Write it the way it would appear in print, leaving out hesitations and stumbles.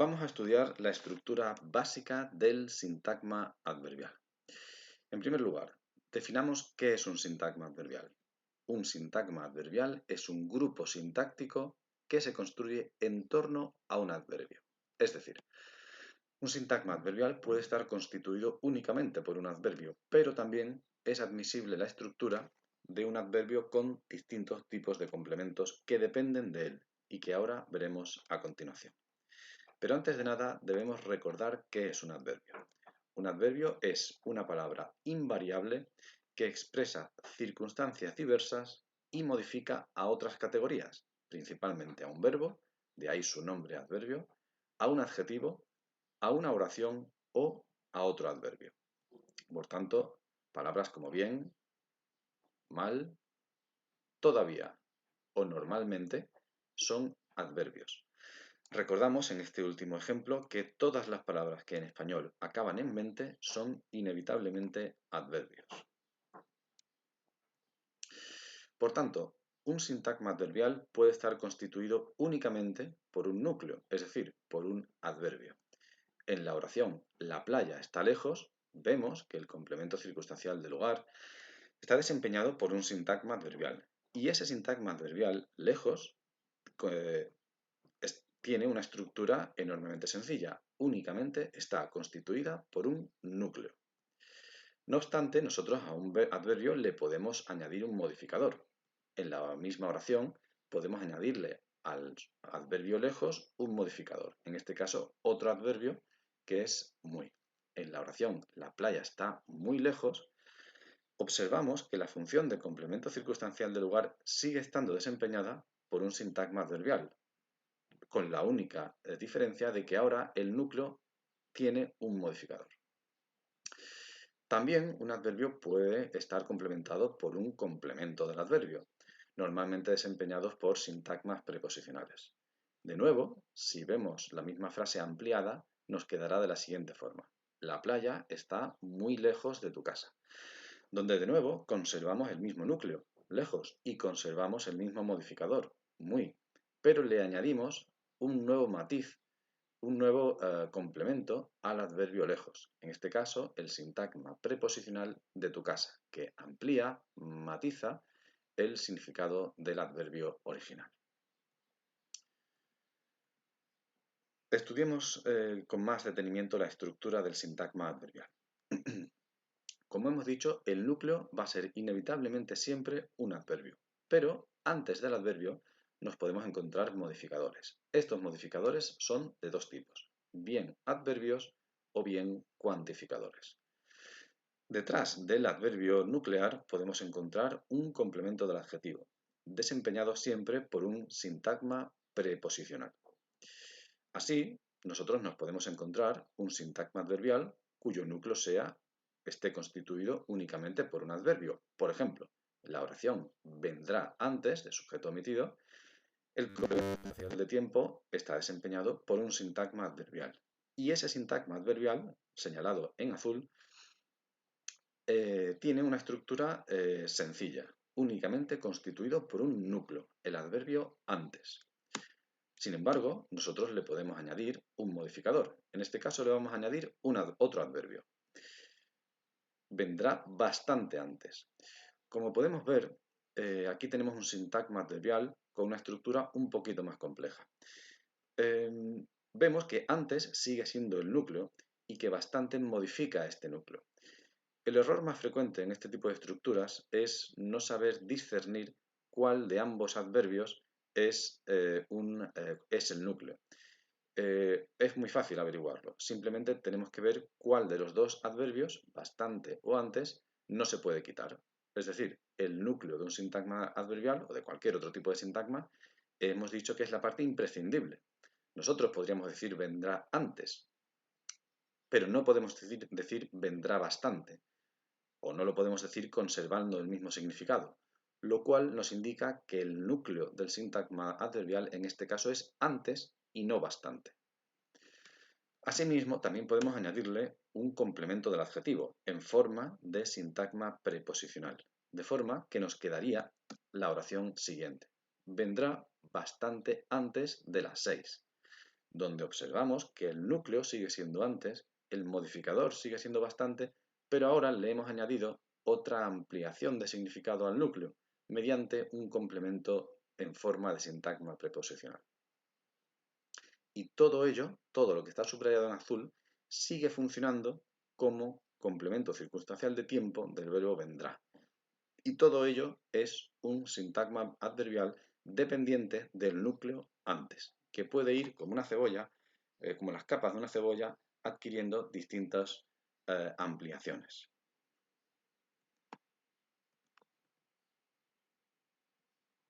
Vamos a estudiar la estructura básica del sintagma adverbial. En primer lugar, definamos qué es un sintagma adverbial. Un sintagma adverbial es un grupo sintáctico que se construye en torno a un adverbio. Es decir, un sintagma adverbial puede estar constituido únicamente por un adverbio, pero también es admisible la estructura de un adverbio con distintos tipos de complementos que dependen de él y que ahora veremos a continuación. Pero antes de nada debemos recordar qué es un adverbio. Un adverbio es una palabra invariable que expresa circunstancias diversas y modifica a otras categorías, principalmente a un verbo, de ahí su nombre adverbio, a un adjetivo, a una oración o a otro adverbio. Por tanto, palabras como bien, mal, todavía o normalmente son adverbios. Recordamos en este último ejemplo que todas las palabras que en español acaban en mente son inevitablemente adverbios. Por tanto, un sintagma adverbial puede estar constituido únicamente por un núcleo, es decir, por un adverbio. En la oración "la playa está lejos", vemos que el complemento circunstancial del lugar está desempeñado por un sintagma adverbial. Y ese sintagma adverbial, lejos, tiene una estructura enormemente sencilla. Únicamente está constituida por un núcleo. No obstante, nosotros a un adverbio le podemos añadir un modificador. En la misma oración podemos añadirle al adverbio lejos un modificador. En este caso, otro adverbio que es muy. En la oración "la playa está muy lejos", observamos que la función de complemento circunstancial del lugar sigue estando desempeñada por un sintagma adverbial, con la única diferencia de que ahora el núcleo tiene un modificador. También un adverbio puede estar complementado por un complemento del adverbio, normalmente desempeñados por sintagmas preposicionales. De nuevo, si vemos la misma frase ampliada, nos quedará de la siguiente forma: la playa está muy lejos de tu casa, donde de nuevo conservamos el mismo núcleo, lejos, y conservamos el mismo modificador, muy, pero le añadimos un nuevo matiz, un nuevo complemento al adverbio lejos, en este caso el sintagma preposicional de tu casa, que amplía, matiza el significado del adverbio original. Estudiemos con más detenimiento la estructura del sintagma adverbial. Como hemos dicho, el núcleo va a ser inevitablemente siempre un adverbio, pero antes del adverbio nos podemos encontrar modificadores. Estos modificadores son de dos tipos: bien adverbios o bien cuantificadores. Detrás del adverbio nuclear podemos encontrar un complemento del adjetivo, desempeñado siempre por un sintagma preposicional. Así, nosotros nos podemos encontrar un sintagma adverbial cuyo núcleo esté constituido únicamente por un adverbio. Por ejemplo, la oración "vendrá antes" de sujeto omitido, el complemento de tiempo está desempeñado por un sintagma adverbial. Y ese sintagma adverbial, señalado en azul, tiene una estructura sencilla, únicamente constituido por un núcleo, el adverbio antes. Sin embargo, nosotros le podemos añadir un modificador. En este caso le vamos a añadir otro adverbio. Vendrá bastante antes. Como podemos ver, aquí tenemos un sintagma adverbial con una estructura un poquito más compleja. Vemos que antes sigue siendo el núcleo y que bastante modifica este núcleo. El error más frecuente en este tipo de estructuras es no saber discernir cuál de ambos adverbios es el núcleo. Es muy fácil averiguarlo. Simplemente tenemos que ver cuál de los dos adverbios, bastante o antes, no se puede quitar. Es decir, el núcleo de un sintagma adverbial o de cualquier otro tipo de sintagma, hemos dicho que es la parte imprescindible. Nosotros podríamos decir "vendrá antes", pero no podemos decir "vendrá bastante", o no lo podemos decir conservando el mismo significado, lo cual nos indica que el núcleo del sintagma adverbial en este caso es antes y no bastante. Asimismo, también podemos añadirle un complemento del adjetivo en forma de sintagma preposicional, de forma que nos quedaría la oración siguiente: vendrá bastante antes de las 6. donde observamos que el núcleo sigue siendo antes, el modificador sigue siendo bastante, pero ahora le hemos añadido otra ampliación de significado al núcleo mediante un complemento en forma de sintagma preposicional. Y todo ello, todo lo que está subrayado en azul, sigue funcionando como complemento circunstancial de tiempo del verbo vendrá. Y todo ello es un sintagma adverbial dependiente del núcleo antes, que puede ir como una cebolla, como las capas de una cebolla, adquiriendo distintas ampliaciones.